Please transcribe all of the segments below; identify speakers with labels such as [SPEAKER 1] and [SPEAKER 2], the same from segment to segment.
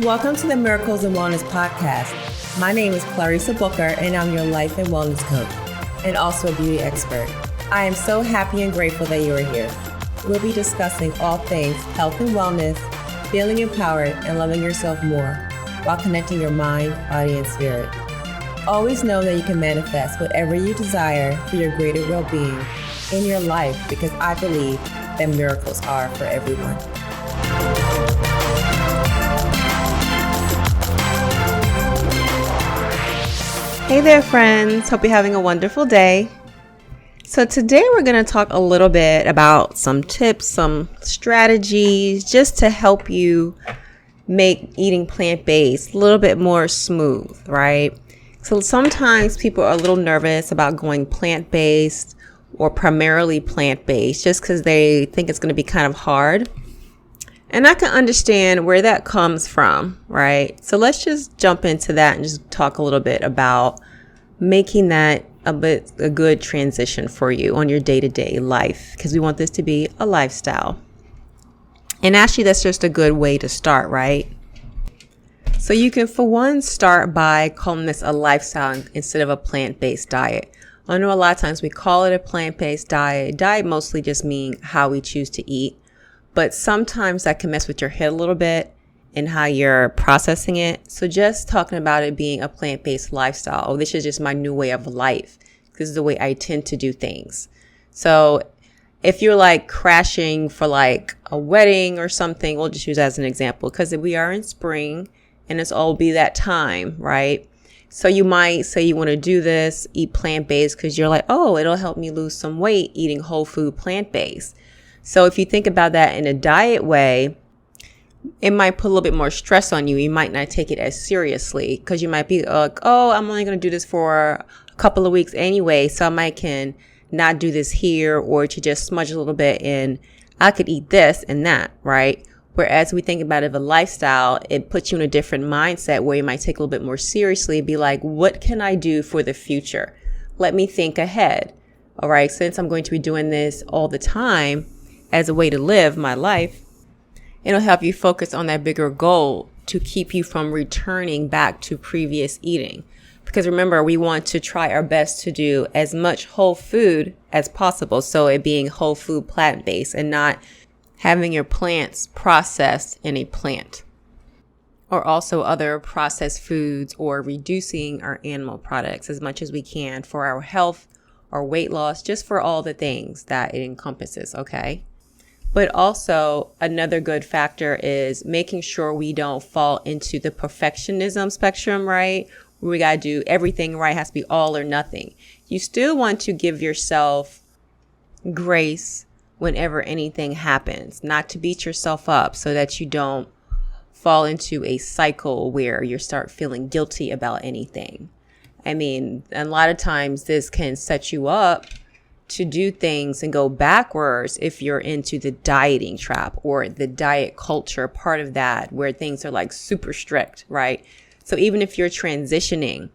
[SPEAKER 1] Welcome to the Miracles and Wellness Podcast. My name is Clarissa Booker, and I'm your life and wellness coach, and also a beauty expert. I am so happy and grateful that you are here. We'll be discussing all things health and wellness, feeling empowered, and loving yourself more, while connecting your mind, body, and spirit. Always know that you can manifest whatever you desire for your greater well-being in your life, because I believe that miracles are for everyone. Hey there, friends. Hope you're having a wonderful day. So today we're going to talk a little bit about some tips, some strategies, just to help you make eating plant-based a little bit more smooth, right? So sometimes people are a little nervous about going plant-based or primarily plant-based just because they think it's going to be kind of hard. And I can understand where that comes from, right? So let's just jump into that and just talk a little bit about making that a good transition for you on your day-to-day life, because we want this to be a lifestyle. And actually, that's just a good way to start, right? So you can, for one, start by calling this a lifestyle instead of a plant-based diet. I know a lot of times we call it a plant-based diet. Diet mostly just mean how we choose to eat. But sometimes that can mess with your head a little bit and how you're processing it. So just talking about it being a plant-based lifestyle. Oh, this is just my new way of life. This is the way I tend to do things. So if you're like crashing for like a wedding or something, we'll just use that as an example, because we are in spring and it's all be that time, right? So you might say you want to do this, eat plant-based, because you're like, oh, it'll help me lose some weight eating whole food plant-based. So if you think about that in a diet way, it might put a little bit more stress on you. You might not take it as seriously because you might be like, oh, I'm only going to do this for a couple of weeks anyway, so I might can not do this here, or to just smudge a little bit and I could eat this and that, right? Whereas we think about it as a lifestyle, it puts you in a different mindset where you might take a little bit more seriously, be like, what can I do for the future? Let me think ahead. All right, since I'm going to be doing this all the time as a way to live my life, it'll help you focus on that bigger goal to keep you from returning back to previous eating. Because remember, we want to try our best to do as much whole food as possible. So it being whole food plant-based and not having your plants processed in a plant, or also other processed foods, or reducing our animal products as much as we can for our health or weight loss, just for all the things that it encompasses, okay? But also another good factor is making sure we don't fall into the perfectionism spectrum, right? Where we got to do everything right, it has to be all or nothing. You still want to give yourself grace whenever anything happens, not to beat yourself up so that you don't fall into a cycle where you start feeling guilty about anything. I mean, a lot of times this can set you up to do things and go backwards if you're into the dieting trap or the diet culture part of that, where things are like super strict, right? So even if you're transitioning,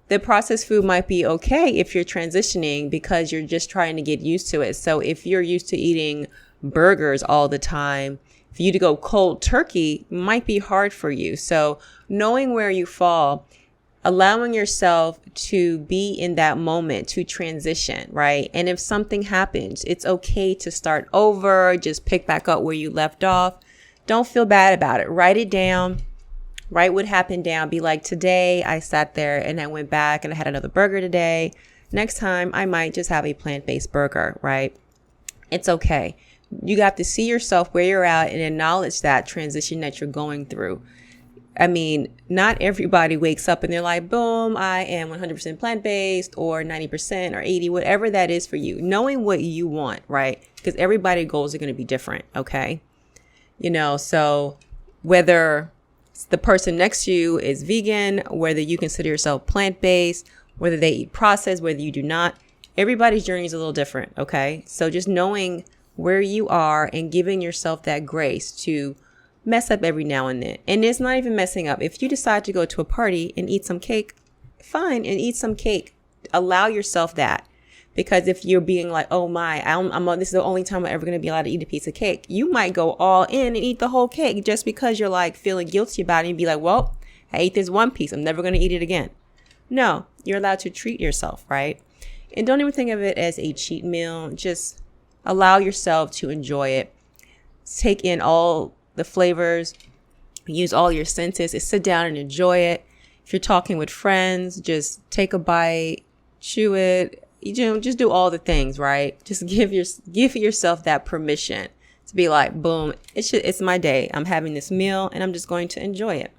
[SPEAKER 1] the processed food might be okay if you're transitioning because you're just trying to get used to it. So if you're used to eating burgers all the time, for you to go cold turkey might be hard for you. So knowing where you fall, allowing yourself to be in that moment to transition, right? And if something happens, it's okay to start over, just pick back up where you left off. Don't feel bad about it. Write it down. Write what happened down. Be like, today I sat there and I went back and I had another burger today. Next time I might just have a plant-based burger, right? It's okay. You got to see yourself where you're at and acknowledge that transition that you're going through. I mean, not everybody wakes up and they're like, boom, I am 100% plant-based or 90% or 80, whatever that is for you. Knowing what you want, right? Because everybody's goals are going to be different, okay? You know, so whether the person next to you is vegan, whether you consider yourself plant-based, whether they eat processed, whether you do not, everybody's journey is a little different, okay? So just knowing where you are and giving yourself that grace to mess up every now and then. And it's not even messing up. If you decide to go to a party and eat some cake, fine, and eat some cake. Allow yourself that, Because if you're being like, oh my, this is the only time I'm ever going to be allowed to eat a piece of cake, you might go all in and eat the whole cake just because you're like feeling guilty about it and be like, well, I ate this one piece. I'm never going to eat it again. No, you're allowed to treat yourself, right? And don't even think of it as a cheat meal. Just allow yourself to enjoy it. Take in all the flavors, use all your senses, and sit down and enjoy it. If you're talking with friends, just take a bite, chew it. Just do all the things, right? Just give yourself that permission to be like, boom, it's my day. I'm having this meal and I'm just going to enjoy it.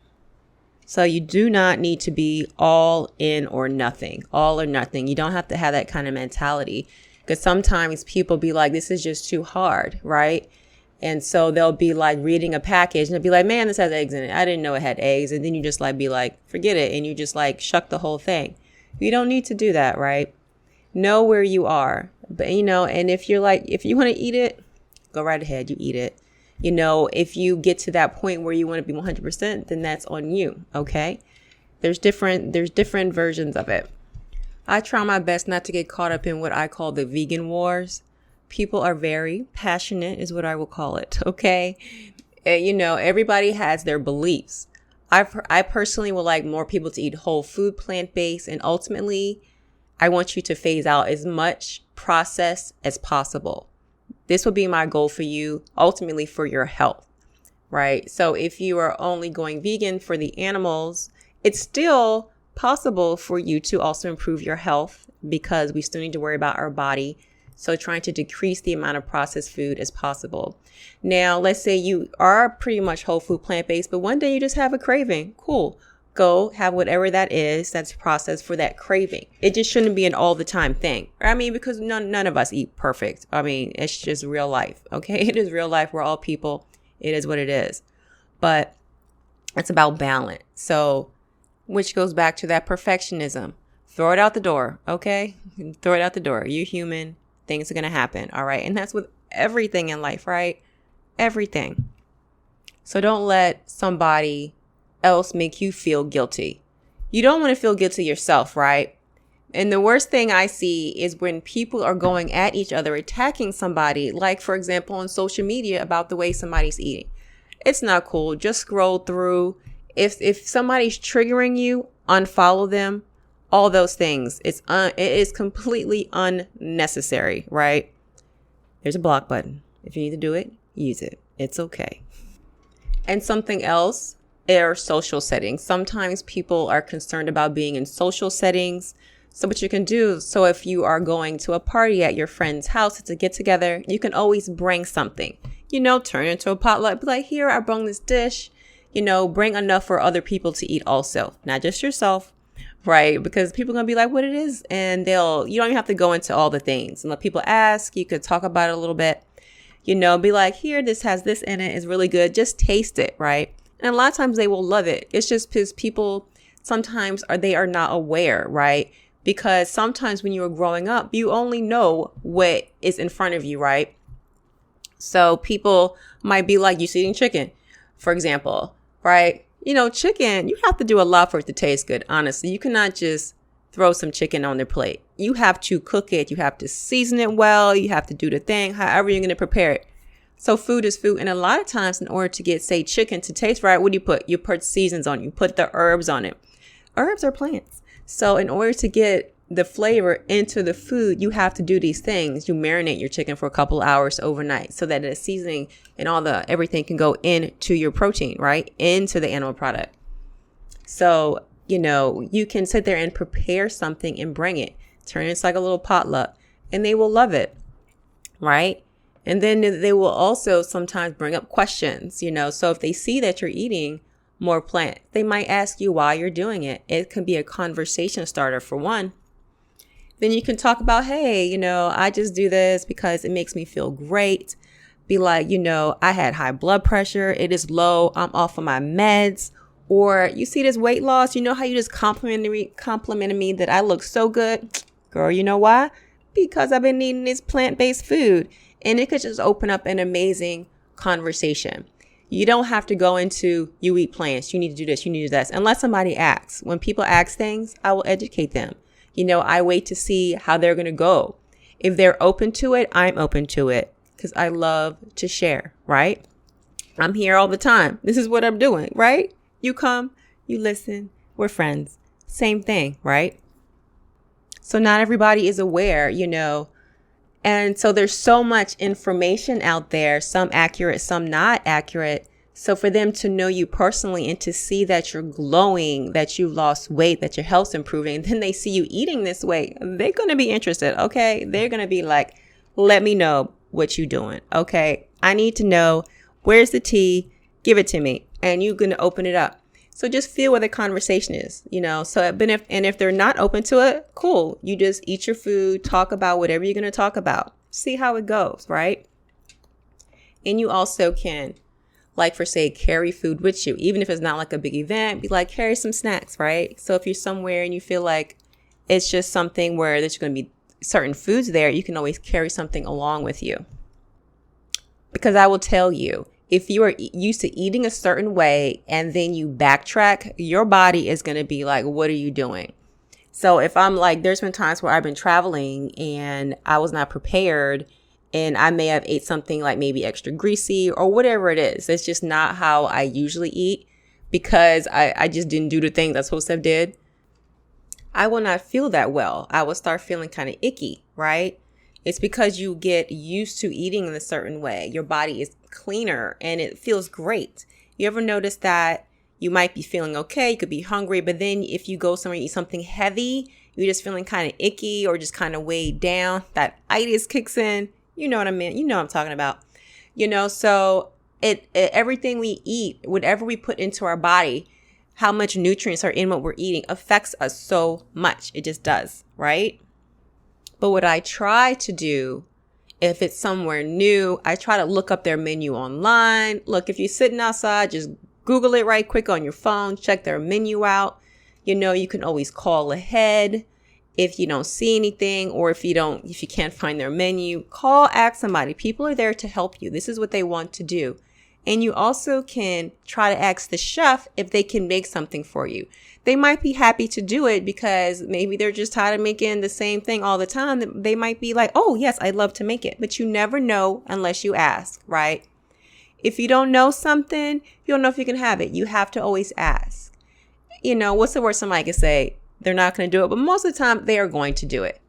[SPEAKER 1] So you do not need to be all in or nothing, all or nothing. You don't have to have that kind of mentality, because sometimes people be like, this is just too hard, right? And so they'll be like reading a package and they'll be like, man, this has eggs in it. I didn't know it had eggs. And then you just like be like, forget it. And you just like shuck the whole thing. You don't need to do that, right? Know where you are. But, and if you want to eat it, go right ahead. You eat it. If you get to that point where you want to be 100%, then that's on you. Okay. There's different versions of it. I try my best not to get caught up in what I call the vegan wars. People are very passionate is what I will call it. Okay. Everybody has their beliefs. I personally would like more people to eat whole food, plant-based, and ultimately I want you to phase out as much processed as possible. This will be my goal for you, ultimately for your health, right? So if you are only going vegan for the animals, it's still possible for you to also improve your health, because we still need to worry about our body. So trying to decrease the amount of processed food as possible. Now, let's say you are pretty much whole food, plant-based, but one day you just have a craving. Cool. Go have whatever that is that's processed for that craving. It just shouldn't be an all the time thing. I mean, because none of us eat perfect. I mean, it's just real life. Okay. It is real life. We're all people. It is what it is. But it's about balance. So, which goes back to that perfectionism. Throw it out the door. Okay. Throw it out the door. You're human. Things are going to happen. All right. And that's with everything in life, right? Everything. So don't let somebody else make you feel guilty. You don't want to feel guilty yourself, right? And the worst thing I see is when people are going at each other, attacking somebody, like, for example, on social media about the way somebody's eating. It's not cool. Just scroll through. If somebody's triggering you, unfollow them. All those things. It is completely unnecessary, right? There's a block button. If you need to do it, use it. It's okay. And something else are social settings. Sometimes people are concerned about being in social settings. So what you can do, so if you are going to a party at your friend's house, it's a get together, you can always bring something, turn into a potluck, be like, here, I brought this dish, bring enough for other people to eat also, not just yourself. Right? Because people are going to be like, what it is. And you don't even have to go into all the things. And let people ask, you could talk about it a little bit, be like, here, this has this in it. It's really good. Just taste it. Right? And a lot of times they will love it. It's just because people sometimes they are not aware. Right? Because sometimes when you were growing up, you only know what is in front of you. Right? So people might be like, you eating chicken, for example. Right? Chicken, you have to do a lot for it to taste good. Honestly, you cannot just throw some chicken on their plate. You have to cook it. You have to season it well. You have to do the thing, however you're going to prepare it. So food is food. And a lot of times in order to get, say, chicken to taste right, what do you put? You put seasons on it. You put the herbs on it. Herbs are plants. So in order to get the flavor into the food, you have to do these things. You marinate your chicken for a couple hours overnight so that the seasoning and everything can go into your protein, right? Into the animal product. So, you can sit there and prepare something and bring it. Turn it into like a little potluck and they will love it, right? And then they will also sometimes bring up questions, so if they see that you're eating more plant, they might ask you why you're doing it. It can be a conversation starter for one. Then you can talk about, hey, I just do this because it makes me feel great. Be like, I had high blood pressure. It is low. I'm off of my meds. Or you see this weight loss. How you just complimented me that I look so good. Girl, you know why? Because I've been eating this plant-based food. And it could just open up an amazing conversation. You don't have to go into, you eat plants. You need to do this. You need to do that. Unless somebody asks. When people ask things, I will educate them. I wait to see how they're going to go. If they're open to it, I'm open to it because I love to share, right? I'm here all the time. This is what I'm doing, right? You come, you listen, we're friends. Same thing, right? So not everybody is aware, and so there's so much information out there, some accurate, some not accurate. So for them to know you personally and to see that you're glowing, that you've lost weight, that your health's improving, then they see you eating this way, they're going to be interested, okay? They're going to be like, let me know what you're doing, okay? I need to know, where's the tea? Give it to me. And you're going to open it up. So just feel where the conversation is, So, if they're not open to it, cool. You just eat your food, talk about whatever you're going to talk about. See how it goes, right? And you also can, carry food with you. Even if it's not like a big event, be like, carry some snacks, right? So if you're somewhere and you feel like it's just something where there's going to be certain foods there, you can always carry something along with you. Because I will tell you, if you are used to eating a certain way and then you backtrack, your body is going to be like, what are you doing? So if I'm there's been times where I've been traveling and I was not prepared and I may have ate something like maybe extra greasy or whatever it is. It's just not how I usually eat because I just didn't do the things I supposed to have did. I will not feel that well. I will start feeling kind of icky, right? It's because you get used to eating in a certain way. Your body is cleaner and it feels great. You ever notice that you might be feeling okay, you could be hungry, but then if you go somewhere and eat something heavy, you're just feeling kind of icky or just kind of weighed down. That itis kicks in. You know what I mean? You know what I'm talking about. So everything we eat, whatever we put into our body, how much nutrients are in what we're eating affects us so much. It just does, right? But what I try to do, if it's somewhere new, I try to look up their menu online. Look, if you're sitting outside, just Google it right quick on your phone, check their menu out. You can always call ahead if you don't see anything, or if you can't find their menu, ask somebody. People are there to help you. This is what they want to do. And you also can try to ask the chef if they can make something for you. They might be happy to do it because maybe they're just tired of making the same thing all the time. They might be like, oh, yes, I'd love to make it. But you never know unless you ask, right? If you don't know something, you don't know if you can have it. You have to always ask. What's the worst somebody can say? They're not going to do it. But most of the time, they are going to do it.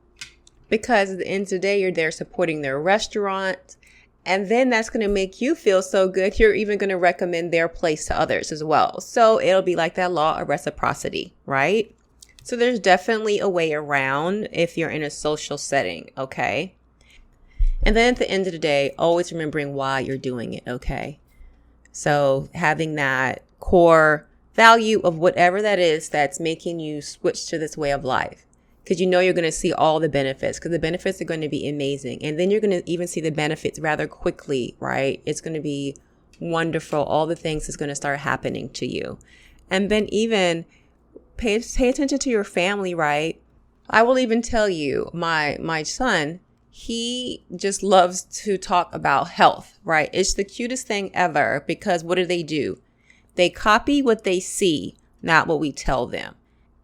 [SPEAKER 1] Because at the end of the day, you're there supporting their restaurant. And then that's going to make you feel so good. You're even going to recommend their place to others as well. So it'll be like that law of reciprocity, right? So there's definitely a way around if you're in a social setting, okay? And then at the end of the day, always remembering why you're doing it, okay? So having that core value of whatever that is that's making you switch to this way of life. Because you're going to see all the benefits, because the benefits are going to be amazing. And then you're going to even see the benefits rather quickly, right? It's going to be wonderful. All the things is going to start happening to you. And then even pay attention to your family, right? I will even tell you, my son, he just loves to talk about health, right? It's the cutest thing ever because what do? They copy what they see, not what we tell them.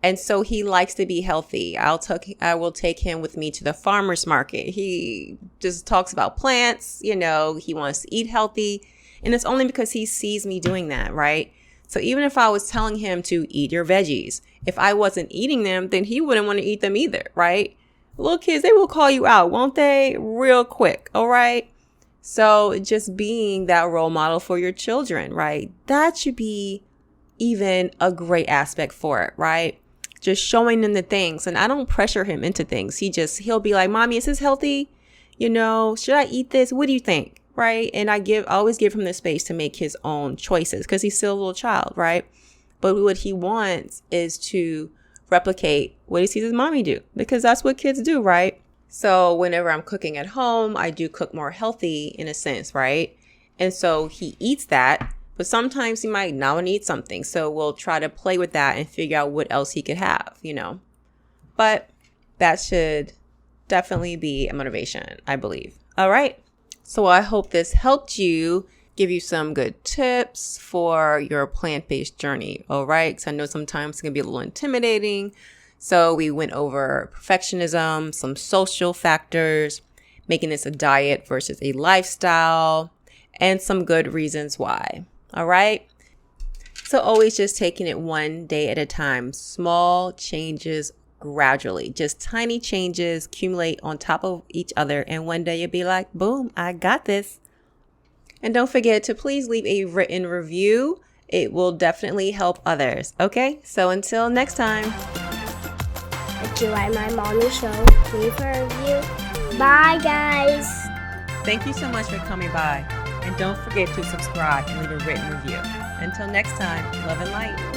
[SPEAKER 1] And so he likes to be healthy. I will take him with me to the farmer's market. He just talks about plants, he wants to eat healthy. And it's only because he sees me doing that, right? So even if I was telling him to eat your veggies, if I wasn't eating them, then he wouldn't want to eat them either, right? Little kids, they will call you out, won't they? Real quick, all right? So just being that role model for your children, right? That should be even a great aspect for it, right? Just showing them the things. And I don't pressure him into things. He'll be like, Mommy, is this healthy? Should I eat this? What do you think? Right. And I always give him the space to make his own choices because he's still a little child. Right. But what he wants is to replicate what he sees his mommy do, because that's what kids do. Right. So whenever I'm cooking at home, I do cook more healthy in a sense. Right. And so he eats that. But sometimes he might not want to eat something. So we'll try to play with that and figure out what else he could have, But that should definitely be a motivation, I believe. All right. So I hope this helped you, give you some good tips for your plant-based journey. All right. Because I know sometimes it can be a little intimidating. So we went over perfectionism, some social factors, making this a diet versus a lifestyle, and some good reasons why. All right. So always just taking it one day at a time, small changes gradually, just tiny changes accumulate on top of each other. And one day you'll be like, boom, I got this. And don't forget to please leave a written review. It will definitely help others. Okay. So until next time.
[SPEAKER 2] If you like my mommy show, leave a review. Bye, guys.
[SPEAKER 1] Thank you so much for coming by. And don't forget to subscribe and leave a written review. Until next time, love and light.